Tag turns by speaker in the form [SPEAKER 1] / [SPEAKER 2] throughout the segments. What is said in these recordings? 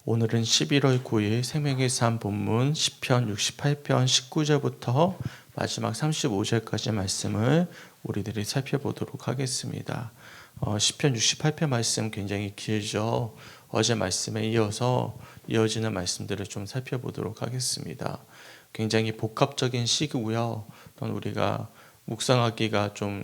[SPEAKER 1] 오늘은 11월 9일 생명의 삶 본문 시편 68편 19절부터 마지막 35절까지 말씀을 우리들이 살펴보도록 하겠습니다. 시편 68편 말씀 굉장히 길죠. 어제 말씀에 이어서 이어지는 말씀들을 좀 살펴보도록 하겠습니다. 굉장히 복합적인 시고요. 또는 우리가 묵상하기가 좀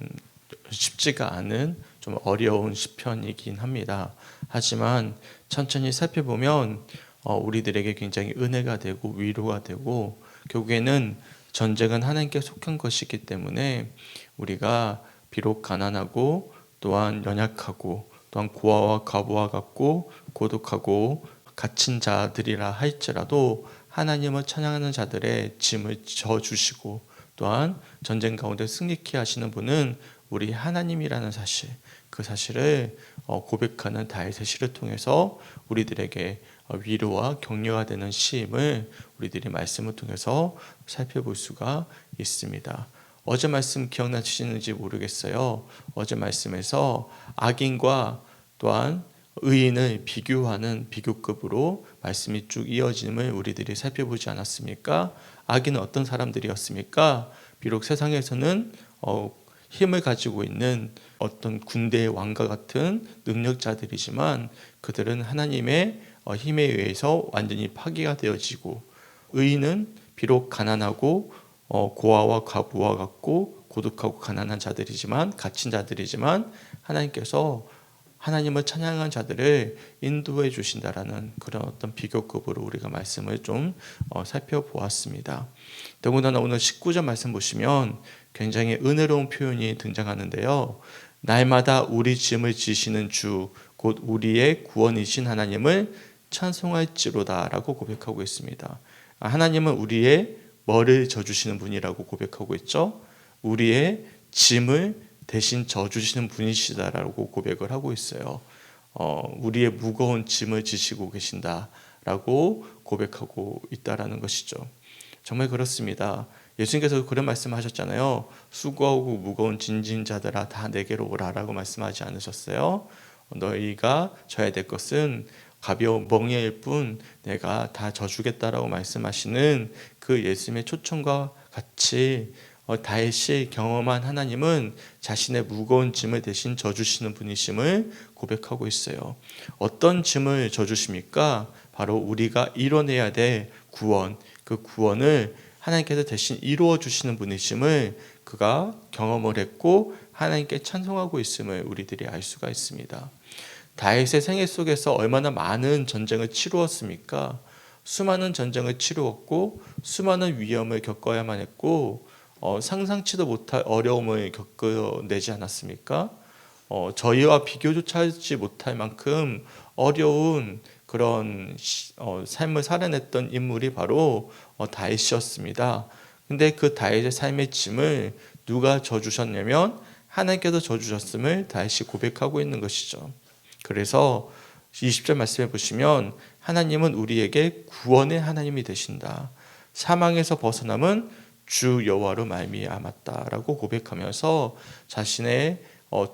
[SPEAKER 1] 쉽지가 않은 좀 어려운 시편이긴 합니다. 하지만 천천히 살펴보면 우리들에게 굉장히 은혜가 되고 위로가 되고, 결국에는 전쟁은 하나님께 속한 것이기 때문에 우리가 비록 가난하고 또한 연약하고 또한 고아와 과부와 같고 고독하고 갇힌 자들이라 할지라도 하나님을 찬양하는 자들의 짐을 져주시고 또한 전쟁 가운데 승리케 하시는 분은 우리 하나님이라는 사실, 그 사실을 고백하는 다윗의 시를 통해서 우리들에게 위로와 격려가 되는 시임을 우리들이 말씀을 통해서 살펴볼 수가 있습니다. 어제 말씀 기억나시는지 모르겠어요. 어제 말씀에서 악인과 또한 의인을 비교하는 비교급으로 말씀이 쭉 이어짐을 우리들이 살펴보지 않았습니까? 악인은 어떤 사람들이었습니까? 비록 세상에서는 힘을 가지고 있는 어떤 군대의 왕과 같은 능력자들이지만 그들은 하나님의 힘에 의해서 완전히 파괴가 되어지고, 의인은 비록 가난하고 고아와 과부와 같고 고독하고 가난한 자들이지만, 갇힌 자들이지만 하나님께서 하나님을 찬양한 자들을 인도해 주신다라는 그런 어떤 비교급으로 우리가 말씀을 좀 살펴보았습니다. 더군다나 오늘 19절 말씀 보시면 굉장히 은혜로운 표현이 등장하는데요. 날마다 우리 짐을 지시는 주, 곧 우리의 구원이신 하나님을 찬송할지로다 라고 고백하고 있습니다. 하나님은 우리의 뭐를 져주시는 분이라고 고백하고 있죠. 우리의 짐을 대신 져주시는 분이시다라고 고백을 하고 있어요. 우리의 무거운 짐을 지시고 계신다라고 고백하고 있다라는 것이죠. 정말 그렇습니다. 예수님께서 그런 말씀하셨잖아요. 수고하고 무거운 짐진 자들아 다 내게로 오라라고 말씀하지 않으셨어요? 너희가 져야 될 것은 가벼운 멍에일 뿐 내가 다 져주겠다라고 말씀하시는 그 예수님의 초청과 같이 다윗이 경험한 하나님은 자신의 무거운 짐을 대신 져주시는 분이심을 고백하고 있어요. 어떤 짐을 져주십니까? 바로 우리가 이뤄내야 될 구원, 그 구원을 하나님께서 대신 이루어 주시는 분이심을 그가 경험을 했고 하나님께 찬송하고 있음을 우리들이 알 수가 있습니다. 다윗의 생애 속에서 얼마나 많은 전쟁을 치루었습니까? 수많은 전쟁을 치루었고 수많은 위험을 겪어야만 했고 상상치도 못할 어려움을 겪어내지 않았습니까? 저희와 비교조차 하지 못할 만큼 어려운 그런 삶을 살아냈던 인물이 바로 다윗이었습니다. 근데 그 다윗의 삶의 짐을 누가 져주셨냐면 하나님께서 져주셨음을 다윗이 고백하고 있는 것이죠. 그래서 20절 말씀해 보시면 하나님은 우리에게 구원의 하나님이 되신다. 사망에서 벗어남은 주 여호와로 말미암았다라고 고백하면서 자신의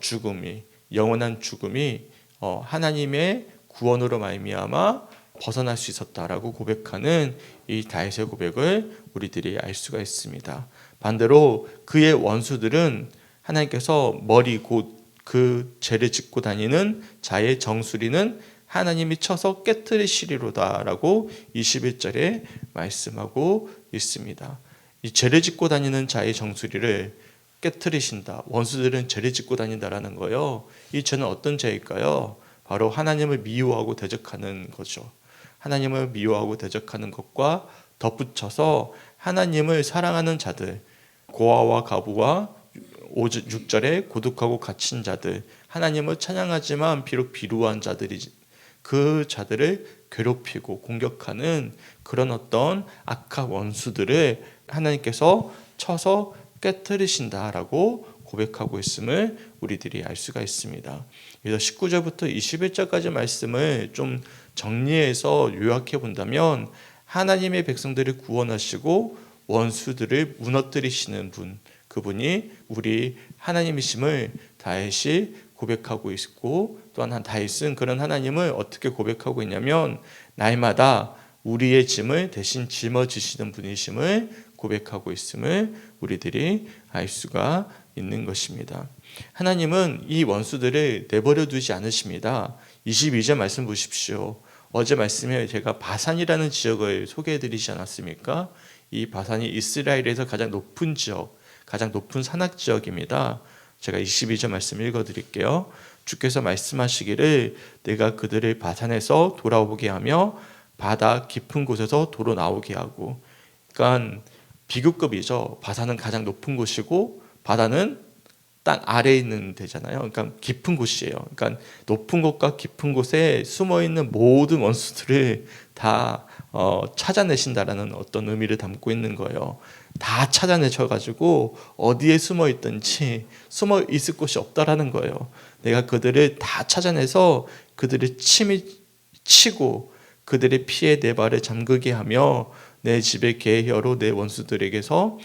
[SPEAKER 1] 죽음이, 영원한 죽음이 하나님의 구원으로 말미암아 벗어날 수 있었다라고 고백하는 이 다윗의 고백을 우리들이 알 수가 있습니다. 반대로 그의 원수들은 하나님께서 머리 곧 그 죄를 짓고 다니는 자의 정수리는 하나님이 쳐서 깨뜨리시리로다라고 21절에 말씀하고 있습니다. 이 죄를 짓고 다니는 자의 정수리를 깨뜨리신다. 원수들은 죄를 짓고 다닌다라는 거예요. 이 죄는 어떤 죄일까요? 바로 하나님을 미워하고 대적하는 거죠. 하나님을 미워하고 대적하는 것과 덧붙여서 하나님을 사랑하는 자들, 고아와 과부와 6절에 고독하고 갇힌 자들, 하나님을 찬양하지만 비록 비루한 자들이 그 자들을 괴롭히고 공격하는 그런 어떤 악한 원수들을 하나님께서 쳐서 깨뜨리신다라고 고백하고 있음을 우리들이 알 수가 있습니다. 그래서 19절부터 21절까지 말씀을 좀 정리해서 요약해 본다면 하나님의 백성들을 구원하시고 원수들을 무너뜨리시는 분, 그분이 우리 하나님이심을 다윗이 고백하고 있고, 또한 다윗은 그런 하나님을 어떻게 고백하고 있냐면 날마다 우리의 짐을 대신 짊어지시는 분이심을 고백하고 있음을 우리들이 알 수가 있는 것입니다. 하나님은 이 원수들을 내버려 두지 않으십니다. 22절 말씀 보십시오. 어제 말씀에 제가 바산이라는 지역을 소개해 드리지 않았습니까? 이 바산이 이스라엘에서 가장 높은 지역, 가장 높은 산악 지역입니다. 제가 22절 말씀 읽어 드릴게요. 주께서 말씀하시기를 내가 그들을 바산에서 돌아오게 하며 바다 깊은 곳에서 도로 나오게 하고. 그러니까 비교급이죠. 바산은 가장 높은 곳이고 바다는 땅 아래에 있는 데잖아요. 그러니까 깊은 곳이에요. 그러니까 높은 곳과 깊은 곳에 숨어 있는 모든 원수들을 다 찾아내신다라는 어떤 의미를 담고 있는 거예요. 다 찾아내셔가지고 어디에 숨어 있든지 숨어 있을 곳이 없다라는 거예요. 내가 그들을 다 찾아내서 그들을 치고 그들의 피에 내 발을 잠그게 하며 내 집의 계혀로 내 원수들에게서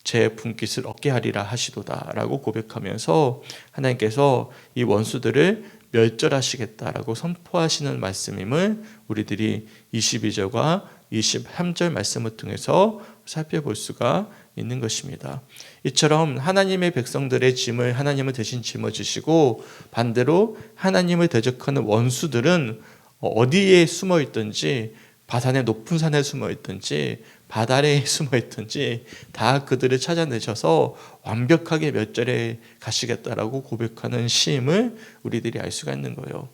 [SPEAKER 1] 제 분깃을 얻게 하리라 하시도다라고 고백하면서 하나님께서 이 원수들을 멸절하시겠다라고 선포하시는 말씀임을 우리들이 22절과 23절 말씀을 통해서 살펴볼 수가 있는 것입니다. 이처럼 하나님의 백성들의 짐을 하나님은 대신 짊어지시고 반대로 하나님을 대적하는 원수들은 어디에 숨어 있든지 바산의 높은 산에 숨어 있든지 바다에 숨어 있든지 다 그들을 찾아내셔서 완벽하게 멸절해 가시겠다라고 고백하는 시임을 우리들이 알 수가 있는 거예요.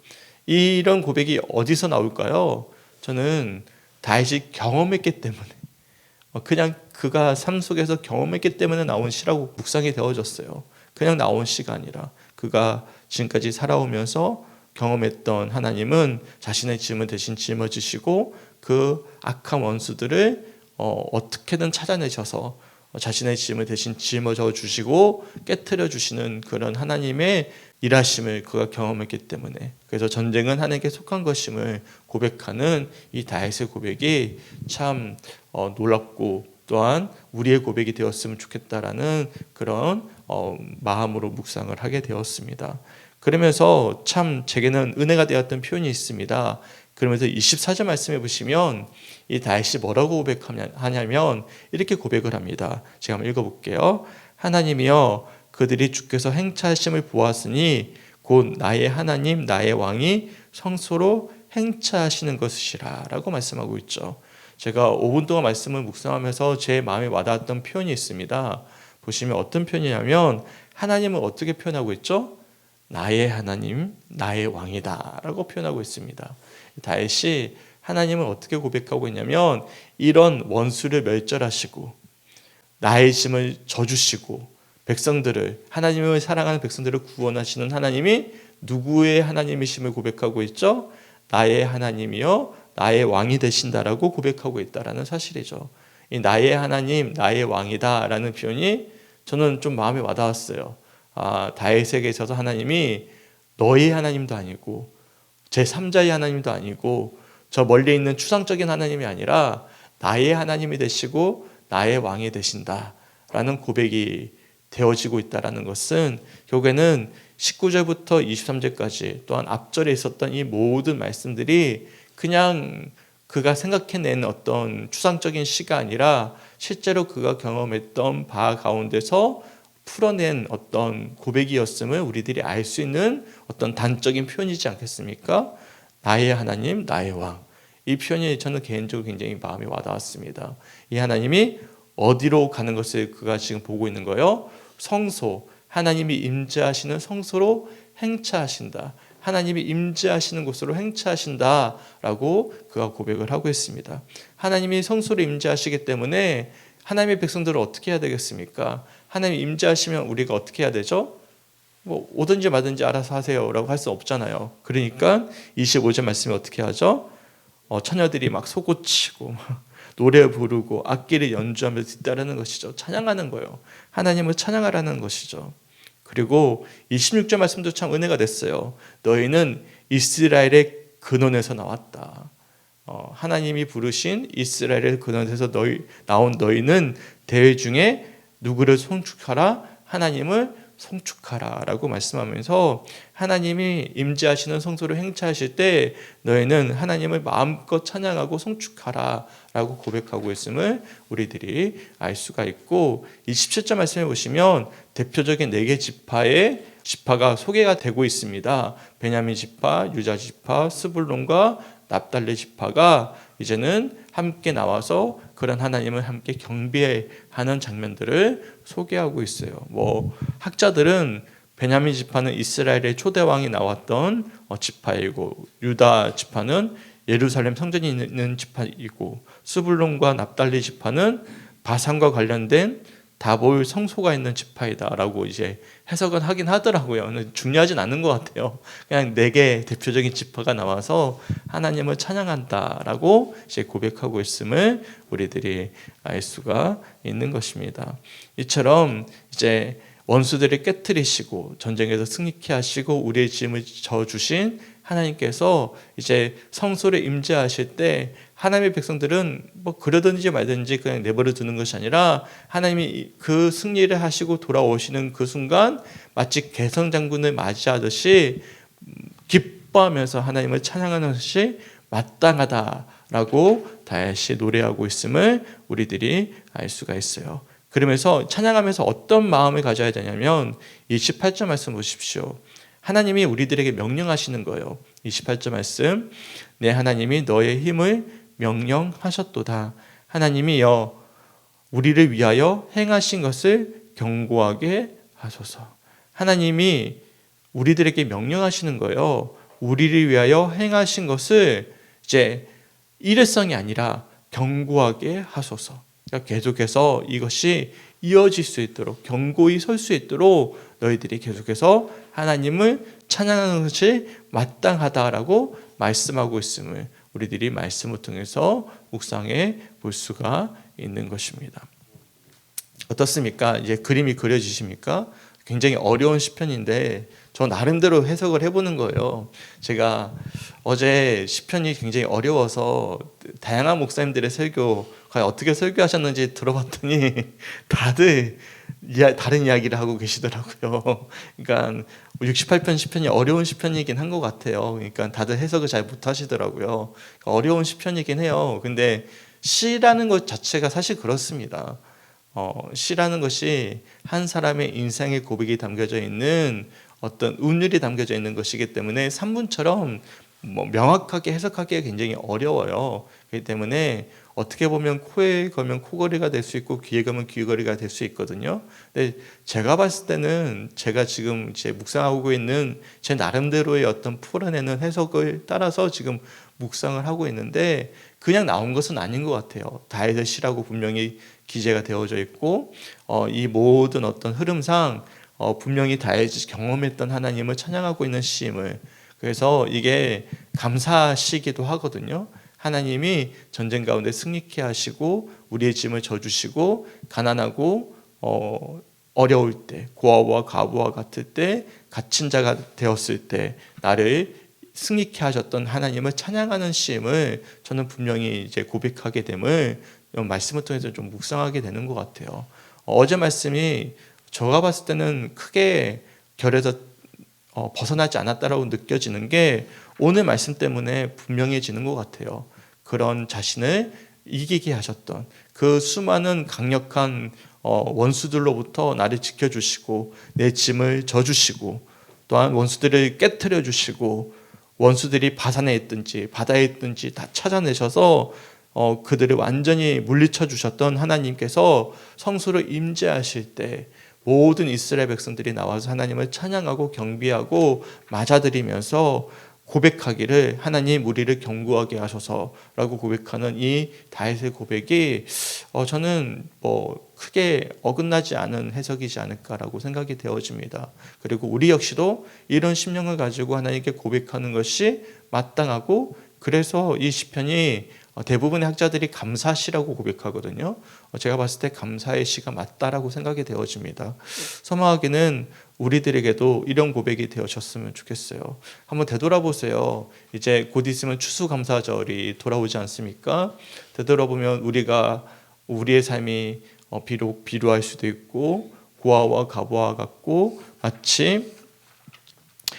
[SPEAKER 1] 이런 고백이 어디서 나올까요? 저는 다윗이 경험했기 때문에, 그냥 그가 삶 속에서 경험했기 때문에 나온 시라고 묵상이 되어졌어요. 그냥 나온 시가 아니라 그가 지금까지 살아오면서 경험했던 하나님은 자신의 짐을 대신 짊어지시고 그 악한 원수들을 어떻게든 찾아내셔서 자신의 짐을 대신 짊어져 주시고 깨트려 주시는 그런 하나님의 일하심을 그가 경험했기 때문에, 그래서 전쟁은 하나님께 속한 것임을 고백하는 이 다윗의 고백이 참 놀랍고 또한 우리의 고백이 되었으면 좋겠다라는 그런 마음으로 묵상을 하게 되었습니다. 그러면서 참 제게는 은혜가 되었던 표현이 있습니다. 그러면서 24절 말씀해 보시면 이 다윗이 뭐라고 고백하냐면 이렇게 고백을 합니다. 제가 한번 읽어볼게요. 하나님이여 그들이 주께서 행차하심을 보았으니 곧 나의 하나님 나의 왕이 성소로 행차하시는 것이라 라고 말씀하고 있죠. 제가 5분 동안 말씀을 묵상하면서 제 마음에 와닿았던 표현이 있습니다. 보시면 어떤 표현이냐면 하나님은 어떻게 표현하고 있죠? 나의 하나님 나의 왕이다 라고 표현하고 있습니다. 다윗이 하나님을 어떻게 고백하고 있냐면 이런 원수를 멸절하시고 나의 짐을 져주시고 백성들을, 하나님을 사랑하는 백성들을 구원하시는 하나님이 누구의 하나님이심을 고백하고 있죠? 나의 하나님이요 나의 왕이 되신다라고 고백하고 있다라는 사실이죠. 이 나의 하나님 나의 왕이다라는 표현이 저는 좀 마음에 와닿았어요. 다윗에게 있어서 하나님이 너의 하나님도 아니고 제3자의 하나님도 아니고 저 멀리 있는 추상적인 하나님이 아니라 나의 하나님이 되시고 나의 왕이 되신다라는 고백이 되어지고 있다는 것은 결국에는 19절부터 23절까지 또한 앞절에 있었던 이 모든 말씀들이 그냥 그가 생각해낸 어떤 추상적인 시가 아니라 실제로 그가 경험했던 바 가운데서 풀어낸 어떤 고백이었음을 우리들이 알 수 있는 어떤 단적인 표현이지 않겠습니까? 나의 하나님, 나의 왕. 이 표현이 저는 개인적으로 굉장히 마음에 와닿았습니다. 이 하나님이 어디로 가는 것을 그가 지금 보고 있는 거예요? 성소, 하나님이 임재하시는 성소로 행차하신다. 하나님이 임재하시는 곳으로 행차하신다라고 그가 고백을 하고 있습니다. 하나님이 성소로 임재하시기 때문에 하나님의 백성들은 어떻게 해야 되겠습니까? 하나님이 임재하시면 우리가 어떻게 해야 되죠? 뭐 오든지 마든지 알아서 하세요라고 할 수 없잖아요. 그러니까 25절 말씀이 어떻게 하죠? 처녀들이 막 소고치고 노래 부르고 악기를 연주하면서 뒤따르는 것이죠. 찬양하는 거예요. 하나님을 찬양하라는 것이죠. 그리고 26절 말씀도 참 은혜가 됐어요. 너희는 이스라엘의 근원에서 나왔다. 하나님이 부르신 이스라엘의 근원에서 나온 너희는 대회 중에 누구를 송축하라? 하나님을 송축하라라고 말씀하면서 하나님이 임재하시는 성소를 행차하실 때 너희는 하나님을 마음껏 찬양하고 송축하라라고 고백하고 있음을 우리들이 알 수가 있고, 이 17절 말씀해 보시면 대표적인 4개 지파가 소개가 되고 있습니다. 베냐민 지파, 유다 지파, 스불론과 납달리 지파가 이제는 함께 나와서 그런 하나님을 함께 경배하는 장면들을 소개하고 있어요. 학자들은 베냐민 지파는 이스라엘의 초대 왕이 나왔던 지파이고, 유다 지파는 예루살렘 성전이 있는 지파이고, 스불론과 납달리 지파는 바산과 관련된 다볼 성소가 있는 지파이다라고 이제 해석은 하긴 하더라고요. 근데 중요하진 않은 것 같아요. 그냥 4개 대표적인 지파가 나와서 하나님을 찬양한다라고 이제 고백하고 있음을 우리들이 알 수가 있는 것입니다. 이처럼 이제 원수들을 깨뜨리시고 전쟁에서 승리케 하시고 우리의 짐을 져주신 하나님께서 이제 성소를 임재하실 때 하나님의 백성들은 그러든지 말든지 그냥 내버려 두는 것이 아니라 하나님이 그 승리를 하시고 돌아오시는 그 순간 마치 개성장군을 맞이하듯이 기뻐하면서 하나님을 찬양하는 것이 마땅하다라고 다시 노래하고 있음을 우리들이 알 수가 있어요. 그러면서 찬양하면서 어떤 마음을 가져야 되냐면 28절 말씀 보십시오. 하나님이 우리들에게 명령하시는 거예요. 28절 말씀, 내 하나님이 너의 힘을 명령하셨도다. 하나님이여 우리를 위하여 행하신 것을 경고하게 하소서. 하나님이 우리들에게 명령하시는 거예요. 우리를 위하여 행하신 것을 이제 일회성이 아니라 경고하게 하소서. 그러니까 계속해서 이것이 이어질 수 있도록, 경고히 설 수 있도록 너희들이 계속해서 하나님을 찬양하는 것이 마땅하다라고 말씀하고 있음을 우리들이 말씀을 통해서 묵상해 볼 수가 있는 것입니다. 어떻습니까? 이제 그림이 그려지십니까? 굉장히 어려운 시편인데 저 나름대로 해석을 해보는 거예요. 제가 어제 시편이 굉장히 어려워서 다양한 목사님들의 설교, 과연 어떻게 설교하셨는지 들어봤더니 다들 다른 이야기를 하고 계시더라고요. 그러니까 68편 시편이 어려운 시편이긴 한 것 같아요. 그러니까 다들 해석을 잘 못하시더라고요. 어려운 시편이긴 해요. 근데 시라는 것 자체가 사실 그렇습니다. 시라는 것이 한 사람의 인생의 고백이 담겨져 있는 어떤 운율이 담겨져 있는 것이기 때문에 산문처럼 명확하게 해석하기가 굉장히 어려워요. 그렇기 때문에 어떻게 보면 코에 걸면 코걸이가 될 수 있고 귀에 걸면 귀걸이가 될 수 있거든요. 근데 제가 봤을 때는 제가 지금 이제 묵상하고 있는 제 나름대로의 어떤 풀어내는 해석을 따라서 지금 묵상을 하고 있는데 그냥 나온 것은 아닌 것 같아요. 다윗의 시라고 분명히 기재가 되어져 있고 이 모든 어떤 흐름상 분명히 다윗이 경험했던 하나님을 찬양하고 있는 시임을, 그래서 이게 감사시기도 하거든요. 하나님이 전쟁 가운데 승리케 하시고 우리의 짐을 져주시고 가난하고 어려울 때, 고아와 과부와 같을 때, 갇힌 자가 되었을 때 나를 승리케 하셨던 하나님을 찬양하는 시임을 저는 분명히 이제 고백하게 됨을 말씀을 통해서 좀 묵상하게 되는 것 같아요. 어제 말씀이 제가 봤을 때는 크게 결에서 벗어나지 않았다라고 느껴지는 게 오늘 말씀 때문에 분명해지는 것 같아요. 그런 자신을 이기게 하셨던 그 수많은 강력한 원수들로부터 나를 지켜주시고 내 짐을 져주시고 또한 원수들을 깨트려 주시고 원수들이 바산에 있든지 바다에 있든지 다 찾아내셔서 그들을 완전히 물리쳐 주셨던 하나님께서 성소를 임재하실 때 모든 이스라엘 백성들이 나와서 하나님을 찬양하고 경배하고 맞아들이면서 고백하기를 하나님 우리를 경고하게 하소서라고 고백하는 이 다윗의 고백이 저는 크게 어긋나지 않은 해석이지 않을까라고 생각이 되어집니다. 그리고 우리 역시도 이런 심령을 가지고 하나님께 고백하는 것이 마땅하고, 그래서 이 시편이 대부분의 학자들이 감사시라고 고백하거든요. 제가 봤을 때 감사의 시가 맞다라고 생각이 되어집니다. 소망하기는 우리들에게도 이런 고백이 되어졌으면 좋겠어요. 한번 되돌아보세요. 이제 곧 있으면 추수감사절이 돌아오지 않습니까? 되돌아보면 우리가 우리의 삶이 비록 비루할 수도 있고 고아와 과부와 같고 마치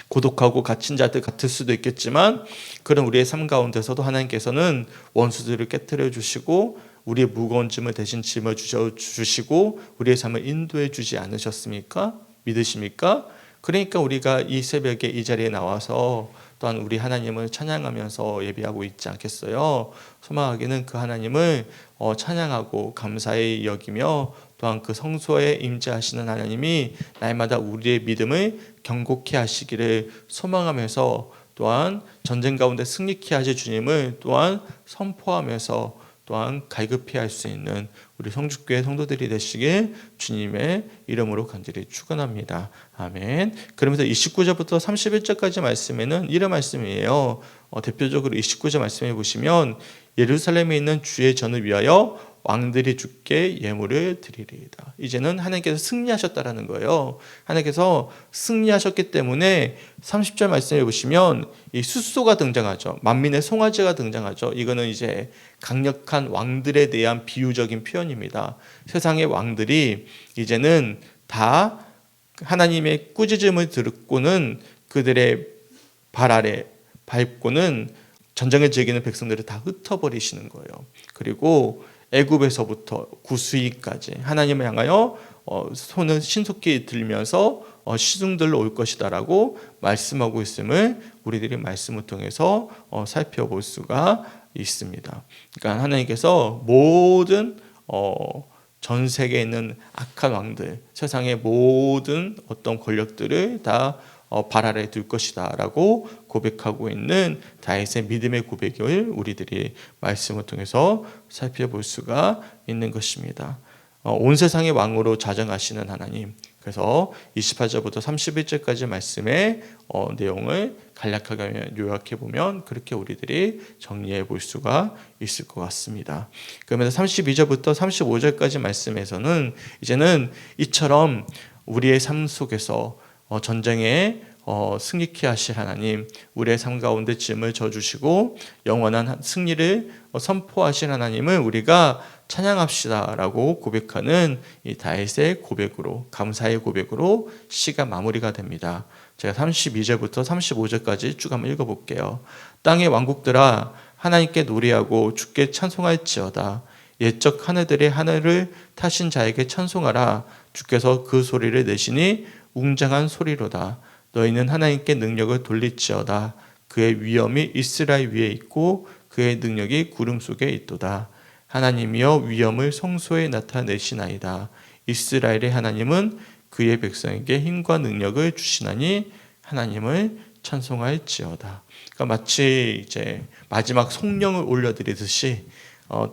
[SPEAKER 1] 고독하고 갇힌 자들 같을 수도 있겠지만, 그런 우리의 삶 가운데서도 하나님께서는 원수들을 깨뜨려 주시고 우리의 무거운 짐을 대신 짊어 주시고 우리의 삶을 인도해 주지 않으셨습니까? 믿으십니까? 그러니까 우리가 이 새벽에 이 자리에 나와서 또한 우리 하나님을 찬양하면서 예배하고 있지 않겠어요? 소망하기는 그 하나님을 찬양하고 감사히 여기며, 또한 그 성소에 임재하시는 하나님이 날마다 우리의 믿음을 경고케 하시기를 소망하면서, 또한 전쟁 가운데 승리케 하실 주님을 또한 선포하면서 또한 갈급히 할 수 있는 우리 성주교회 성도들이 되시길 주님의 이름으로 간절히 축원합니다. 아멘. 그러면서 29절부터 31절까지 말씀에는 이런 말씀이에요. 대표적으로 29절 말씀해 보시면, 예루살렘에 있는 주의 전을 위하여 왕들이 주께 예물을 드리리이다. 이제는 하나님께서 승리하셨다라는 거예요. 하나님께서 승리하셨기 때문에 30절 말씀해 보시면 이 숫소가 등장하죠. 만민의 송아지가 등장하죠. 이거는 이제 강력한 왕들에 대한 비유적인 표현입니다. 세상의 왕들이 이제는 다 하나님의 꾸짖음을 듣고는 그들의 발 아래 밟고는 전쟁을 즐기는 백성들을 다 흩어버리시는 거예요. 그리고 애굽에서부터 구스이까지 하나님을 향하여 손을 신속히 들면서 시중들로 올 것이다라고 말씀하고 있음을 우리들이 말씀을 통해서 살펴볼 수가 있습니다. 그러니까 하나님께서 모든 전 세계에 있는 악한 왕들, 세상의 모든 어떤 권력들을 다 발 아래 둘 것이다 라고 고백하고 있는 다윗의 믿음의 고백을 우리들이 말씀을 통해서 살펴볼 수가 있는 것입니다. 온 세상의 왕으로 자정하시는 하나님, 그래서 28절부터 31절까지 말씀의 내용을 간략하게 요약해 보면 그렇게 우리들이 정리해 볼 수가 있을 것 같습니다. 그러면서 32절부터 35절까지 말씀에서는 이제는 이처럼 우리의 삶 속에서 전쟁에 승리케 하실 하나님, 우리의 삶 가운데 짐을 져주시고 영원한 승리를 선포하실 하나님을 우리가 찬양합시다라고 고백하는 이 다윗의 고백으로, 감사의 고백으로 시가 마무리가 됩니다. 제가 32절부터 35절까지 쭉 한번 읽어볼게요. 땅의 왕국들아, 하나님께 노래하고 주께 찬송할지어다. 옛적 하늘들의 하늘을 타신 자에게 찬송하라. 주께서 그 소리를 내시니 웅장한 소리로다. 너희는 하나님께 능력을 돌릴지어다. 그의 위엄이 이스라엘 위에 있고 그의 능력이 구름 속에 있도다. 하나님이여 위엄을 성소에 나타내시나이다. 이스라엘의 하나님은 그의 백성에게 힘과 능력을 주시나니 하나님을 찬송할지어다. 그러니까 마치 이제 마지막 성령을 올려드리듯이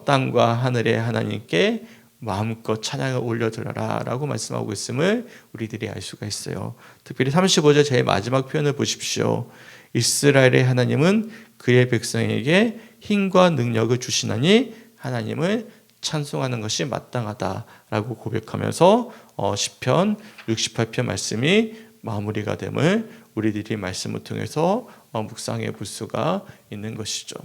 [SPEAKER 1] 땅과 하늘의 하나님께 마음껏 찬양을 올려드려라 라고 말씀하고 있음을 우리들이 알 수가 있어요. 특별히 35절 제일 마지막 표현을 보십시오. 이스라엘의 하나님은 그의 백성에게 힘과 능력을 주시나니 하나님을 찬송하는 것이 마땅하다라고 고백하면서 시편 68편 말씀이 마무리가 됨을 우리들이 말씀을 통해서 묵상해 볼 수가 있는 것이죠.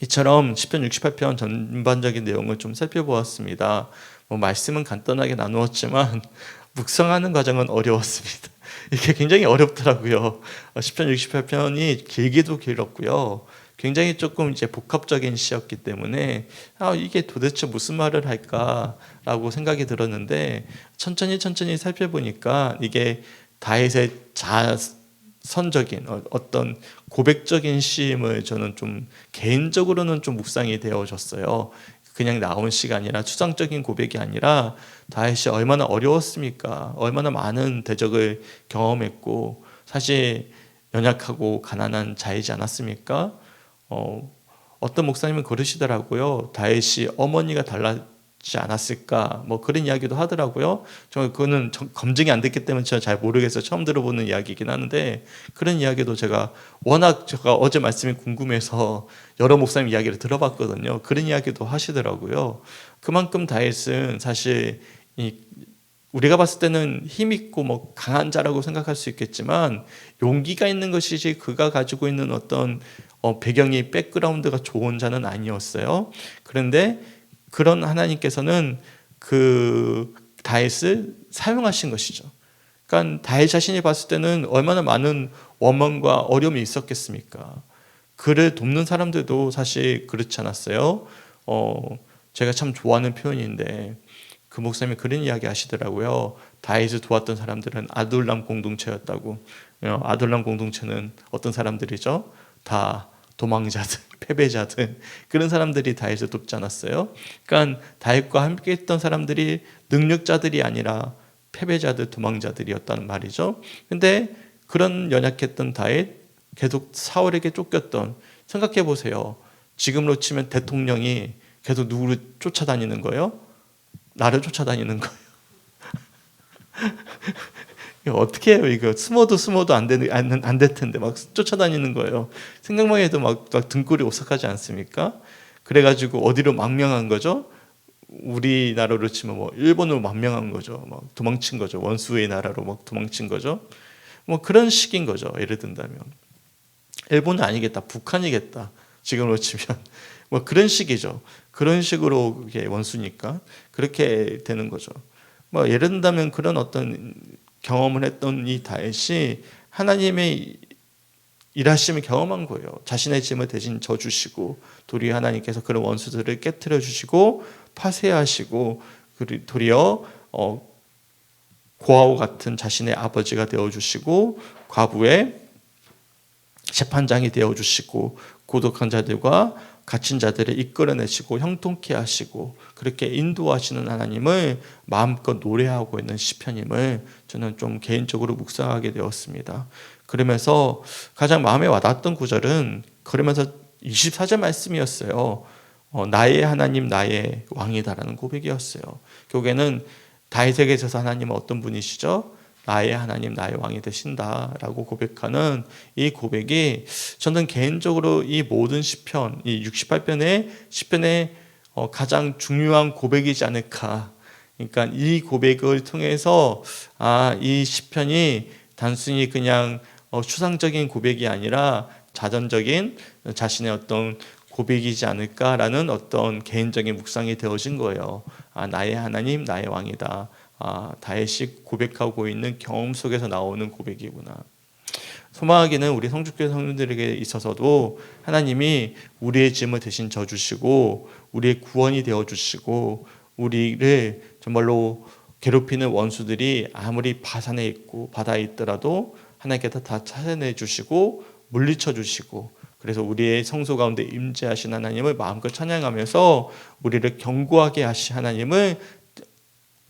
[SPEAKER 1] 이처럼 시편 68편 전반적인 내용을 좀 살펴보았습니다. 말씀은 간단하게 나누었지만 묵상하는 과정은 어려웠습니다. 이게 굉장히 어렵더라고요. 시편 68편이 길기도 길었고요. 굉장히 조금 이제 복합적인 시였기 때문에 이게 도대체 무슨 말을 할까라고 생각이 들었는데 천천히 살펴보니까 이게 다윗의 선적인 어떤 고백적인 시임을 저는 좀 개인적으로는 좀 묵상이 되어졌어요. 그냥 나온 시가 아니라 추상적인 고백이 아니라 다윗이 얼마나 어려웠습니까? 얼마나 많은 대적을 경험했고 사실 연약하고 가난한 자이지 않았습니까? 어떤 목사님은 그러시더라고요. 다윗이 어머니가 달라지 않았을까? 그런 이야기도 하더라고요. 저 그거는 검증이 안 됐기 때문에 제가 잘 모르겠어요. 처음 들어보는 이야기이긴 하는데 그런 이야기도 제가 어제 말씀이 궁금해서 여러 목사님 이야기를 들어봤거든요. 그런 이야기도 하시더라고요. 그만큼 다윗은 사실 우리가 봤을 때는 힘있고 강한 자라고 생각할 수 있겠지만 용기가 있는 것이지 그가 가지고 있는 어떤 배경이 백그라운드가 좋은 자는 아니었어요. 그런데 그런 하나님께서는 그 다윗을 사용하신 것이죠. 그러니까 다윗 자신이 봤을 때는 얼마나 많은 원망과 어려움이 있었겠습니까? 그를 돕는 사람들도 사실 그렇지 않았어요. 제가 참 좋아하는 표현인데 그 목사님이 그런 이야기 하시더라고요. 다윗을 도왔던 사람들은 아둘람 공동체였다고. 아둘람 공동체는 어떤 사람들이죠? 다 도망자들, 패배자들, 그런 사람들이 다윗을 돕지 않았어요. 그러니까 다윗과 함께 했던 사람들이 능력자들이 아니라 패배자들, 도망자들이었다는 말이죠. 근데 그런 연약했던 다윗, 계속 사울에게 쫓겼던, 생각해 보세요. 지금으로 치면 대통령이 계속 누구를 쫓아다니는 거예요? 나를 쫓아다니는 거예요. 어떻게 해요? 이거 숨어도 안 될 텐데 막 쫓아다니는 거예요. 생각만 해도 막 등골이 오싹하지 않습니까? 그래가지고 어디로 망명한 거죠? 우리나라로 치면 뭐 일본으로 망명한 거죠. 막 도망친 거죠. 원수의 나라로 막 도망친 거죠. 뭐 그런 식인 거죠. 예를 든다면 일본은 아니겠다, 북한이겠다. 지금으로 치면 뭐 그런 식이죠. 그런 식으로 원수니까 그렇게 되는 거죠. 뭐 예를 든다면 그런 어떤 경험을 했던 이 다윗이 하나님의 일하심을 경험한 거예요. 자신의 짐을 대신 져주시고 도리어 하나님께서 그런 원수들을 깨트려 주시고 파쇄하시고 도리어 고아와 같은 자신의 아버지가 되어주시고 과부의 재판장이 되어주시고 고독한 자들과 갇힌 자들을 이끌어내시고 형통케 하시고 그렇게 인도하시는 하나님을 마음껏 노래하고 있는 시편임을 저는 좀 개인적으로 묵상하게 되었습니다. 그러면서 가장 마음에 와닿았던 구절은 그러면서 24절 말씀이었어요. 나의 하나님 나의 왕이다라는 고백이었어요. 결국에는 다윗에게 있어서 하나님은 어떤 분이시죠? 나의 하나님 나의 왕이 되신다라고 고백하는 이 고백이 저는 개인적으로 이 모든 시편, 이 68편의 시편의 가장 중요한 고백이지 않을까. 그러니까 이 고백을 통해서 이 시편이 단순히 그냥 추상적인 고백이 아니라 자전적인 자신의 어떤 고백이지 않을까라는 어떤 개인적인 묵상이 되어진 거예요. 나의 하나님 나의 왕이다. 다윗이 고백하고 있는 경험 속에서 나오는 고백이구나. 소망하기는 우리 성주교회 성도들에게 있어서도 하나님이 우리의 짐을 대신 져주시고 우리의 구원이 되어주시고 우리를 정말로 괴롭히는 원수들이 아무리 바산에 있고 바다에 있더라도 하나님께서 다 찾아내 주시고 물리쳐 주시고 그래서 우리의 성소 가운데 임재하신 하나님을 마음껏 찬양하면서 우리를 견고하게 하신 하나님을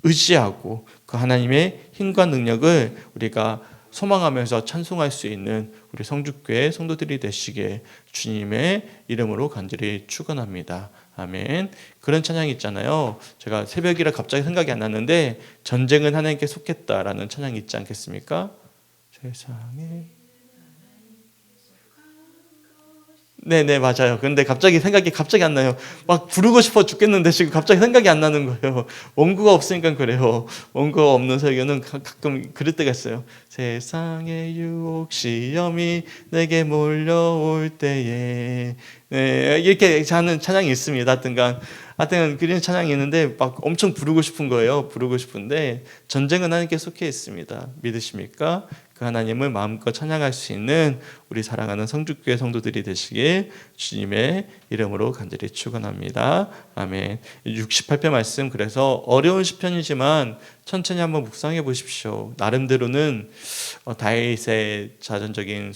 [SPEAKER 1] 의지하고 그 하나님의 힘과 능력을 우리가 소망하면서 찬송할 수 있는 우리 성주교회 성도들이 되시게 주님의 이름으로 간절히 축원합니다. 아멘. 그런 찬양이 있잖아요. 제가 새벽이라 갑자기 생각이 안 났는데 전쟁은 하나님께 속했다라는 찬양이 있지 않겠습니까? 세상에 네네 맞아요. 근데 갑자기 생각이 안 나요. 막 부르고 싶어 죽겠는데 지금 갑자기 생각이 안 나는 거예요. 원구가 없으니까 그래요. 원구가 없는 설교는 가끔 그럴 때가 있어요. 세상의 유혹 시험이 내게 몰려올 때에 네, 이렇게 하는 찬양이 있습니다. 하여튼 그런 찬양이 있는데 막 엄청 부르고 싶은 거예요. 부르고 싶은데 전쟁은 하나님께 속해 있습니다. 믿으십니까? 그 하나님을 마음껏 찬양할 수 있는 우리 사랑하는 성주교회 성도들이 되시길 주님의 이름으로 간절히 축원합니다. 아멘. 68편 말씀 그래서 어려운 시편이지만 천천히 한번 묵상해 보십시오. 나름대로는 다윗의 자전적인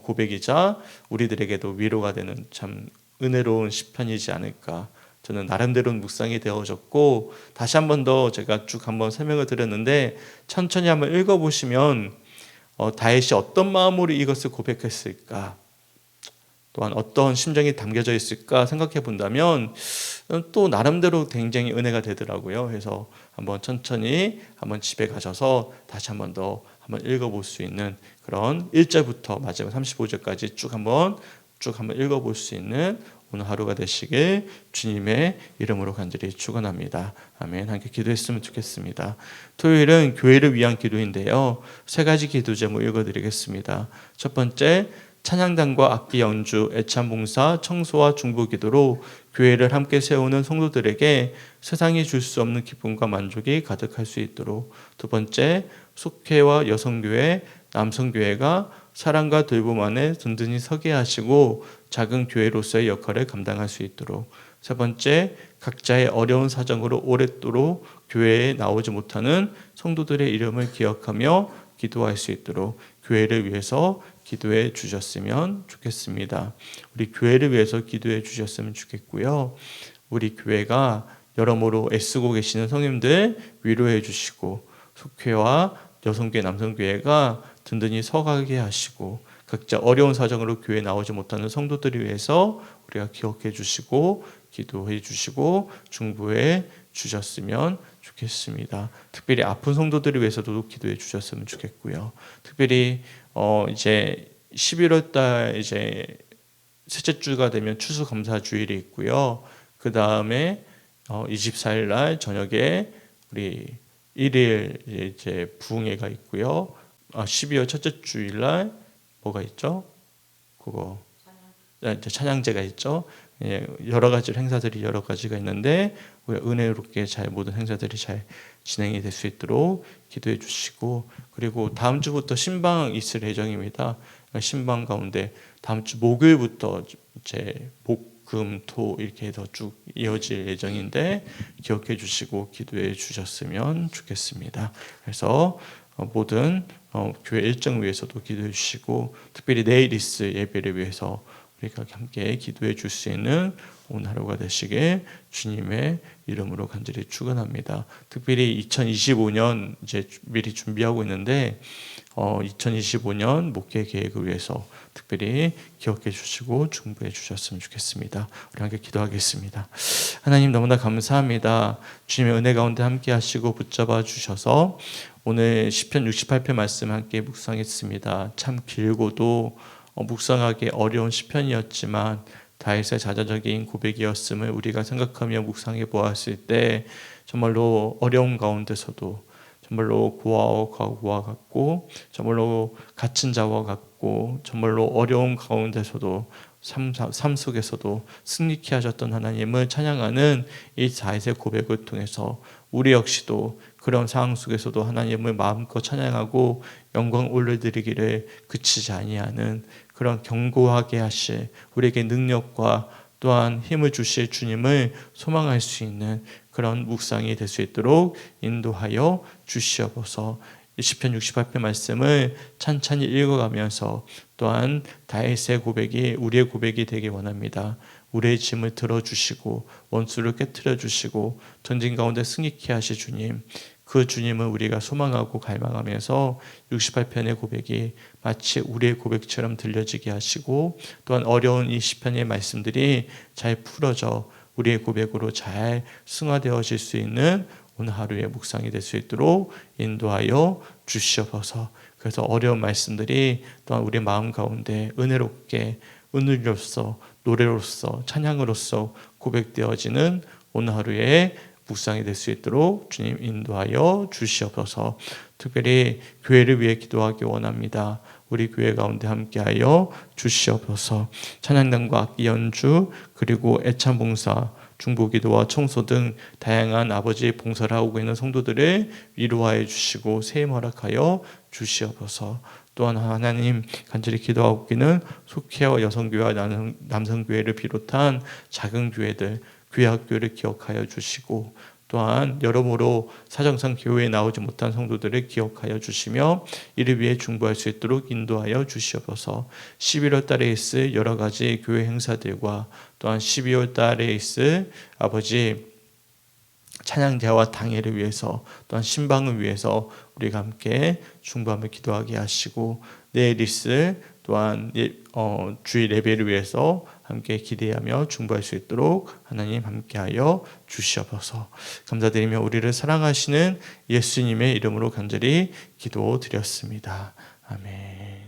[SPEAKER 1] 고백이자 우리들에게도 위로가 되는 참 은혜로운 시편이지 않을까. 저는 나름대로는 묵상이 되어졌고 다시 한 번 더 제가 쭉 한번 설명을 드렸는데 천천히 한번 읽어보시면 다윗이 어떤 마음으로 이것을 고백했을까 또한 어떤 심정이 담겨져 있을까 생각해 본다면 또 나름대로 굉장히 은혜가 되더라고요. 그래서 한번 천천히 한번 집에 가셔서 다시 한번 더 한번 읽어볼 수 있는 그런 1절부터 마지막 35절까지 쭉 한번 읽어볼 수 있는 오늘 하루가 되시길 주님의 이름으로 간절히 축원합니다. 아멘. 함께 기도했으면 좋겠습니다. 토요일은 교회를 위한 기도인데요. 세 가지 기도 제목 읽어드리겠습니다. 첫 번째, 찬양단과 악기 연주, 애찬 봉사, 청소와 중보 기도로 교회를 함께 세우는 성도들에게 세상이 줄 수 없는 기쁨과 만족이 가득할 수 있도록. 두 번째, 속회와 여성교회, 남성교회가 사랑과 돌봄 안에 든든히 서게 하시고 작은 교회로서의 역할을 감당할 수 있도록. 세 번째, 각자의 어려운 사정으로 오랫도록 교회에 나오지 못하는 성도들의 이름을 기억하며 기도할 수 있도록 교회를 위해서 기도해 주셨으면 좋겠습니다. 우리 교회를 위해서 기도해 주셨으면 좋겠고요. 우리 교회가 여러모로 애쓰고 계시는 성님들 위로해 주시고 속회와 여성교회, 남성교회가 든든히 서가게 하시고 각자 어려운 사정으로 교회에 나오지 못하는 성도들을 위해서 우리가 기억해 주시고 기도해 주시고 중보해 주셨으면 좋겠습니다. 특별히 아픈 성도들을 위해서도 기도해 주셨으면 좋겠고요. 특별히 이제 11월 달 이제 셋째 주가 되면 추수감사 주일이 있고요. 그 다음에 24일 날 저녁에 우리 1일 이제 부흥회가 있고요. 12월 첫째 주일 날 뭐가 있죠? 그거 찬양제가 있죠. 여러 가지 행사들이 여러 가지가 있는데 우리가 은혜롭게 잘 모든 행사들이 잘 진행이 될 수 있도록 기도해 주시고, 그리고 다음 주부터 신방 있을 예정입니다. 신방 가운데 다음 주 목요일부터 이제 목, 금, 토 이렇게 해서 쭉 이어질 예정인데 기억해 주시고 기도해 주셨으면 좋겠습니다. 그래서 모든 교회 일정 위해서도 기도해 주시고 특별히 내일 있을 예배를 위해서 우리가 함께 기도해 줄 수 있는 오늘 하루가 되시길 주님의 이름으로 간절히 축원합니다. 특별히 2025년 이제 미리 준비하고 있는데 2025년 목회 계획을 위해서 특별히 기억해 주시고 중보해 주셨으면 좋겠습니다. 우리 함께 기도하겠습니다. 하나님 너무나 감사합니다. 주님의 은혜 가운데 함께 하시고 붙잡아 주셔서 오늘 시편 68편 말씀 함께 묵상했습니다. 참 길고도 묵상하기 어려운 시편이었지만 다윗의 자자적인 고백이었음을 우리가 생각하며 묵상해 보았을 때 정말로 어려운 가운데서도 정말로 고아와 과부와 같고 정말로 갇힌 자와 같고 정말로 어려운 가운데서도 삶 속에서도 승리케 하셨던 하나님을 찬양하는 이 다윗의 고백을 통해서 우리 역시도 그런 상황 속에서도 하나님을 마음껏 찬양하고 영광 올려드리기를 그치지 아니하는 그런 견고하게 하실 우리에게 능력과 또한 힘을 주실 주님을 소망할 수 있는 그런 묵상이 될 수 있도록 인도하여 주시옵소서. 시편 68편 말씀을 찬찬히 읽어가면서 또한 다윗의 고백이 우리의 고백이 되기 원합니다. 우리의 짐을 들어주시고 원수를 깨트려 주시고 전쟁 가운데 승리케 하실 주님, 그 주님을 우리가 소망하고 갈망하면서 68편의 고백이 마치 우리의 고백처럼 들려지게 하시고 또한 어려운 이 시편의 말씀들이 잘 풀어져 우리의 고백으로 잘 승화되어질 수 있는 오늘 하루의 묵상이 될 수 있도록 인도하여 주시옵소서. 그래서 어려운 말씀들이 또한 우리 마음 가운데 은혜롭게 은율로서 노래로서 찬양으로서 고백되어지는 오늘 하루의 묵상이 될 수 있도록 주님 인도하여 주시옵소서. 특별히 교회를 위해 기도하기 원합니다. 우리 교회 가운데 함께하여 주시옵소서. 찬양단과 악기 연주 그리고 애찬 봉사 중보기도와 청소 등 다양한 아버지의 봉사를 하고 있는 성도들을 위로하여 주시고 세임 허락하여 주시옵소서. 또한 하나님 간절히 기도하고 있는 속회와 여성교회와 남성교회를 비롯한 작은 교회들 교회학교를 기억하여 주시고 또한 여러모로 사정상 교회에 나오지 못한 성도들을 기억하여 주시며 이를 위해 중보할 수 있도록 인도하여 주시옵소서. 11월 달에 있을 여러 가지 교회 행사들과 또한 12월 달에 있을 아버지 찬양제와 당회를 위해서 또한 신방을 위해서 우리가 함께 중보하며 기도하게 하시고 내일 있을 또한 주일 예배를 위해서 함께 기대하며 중보할 수 있도록 하나님 함께하여 주시옵소서. 감사드리며 우리를 사랑하시는 예수님의 이름으로 간절히 기도드렸습니다. 아멘.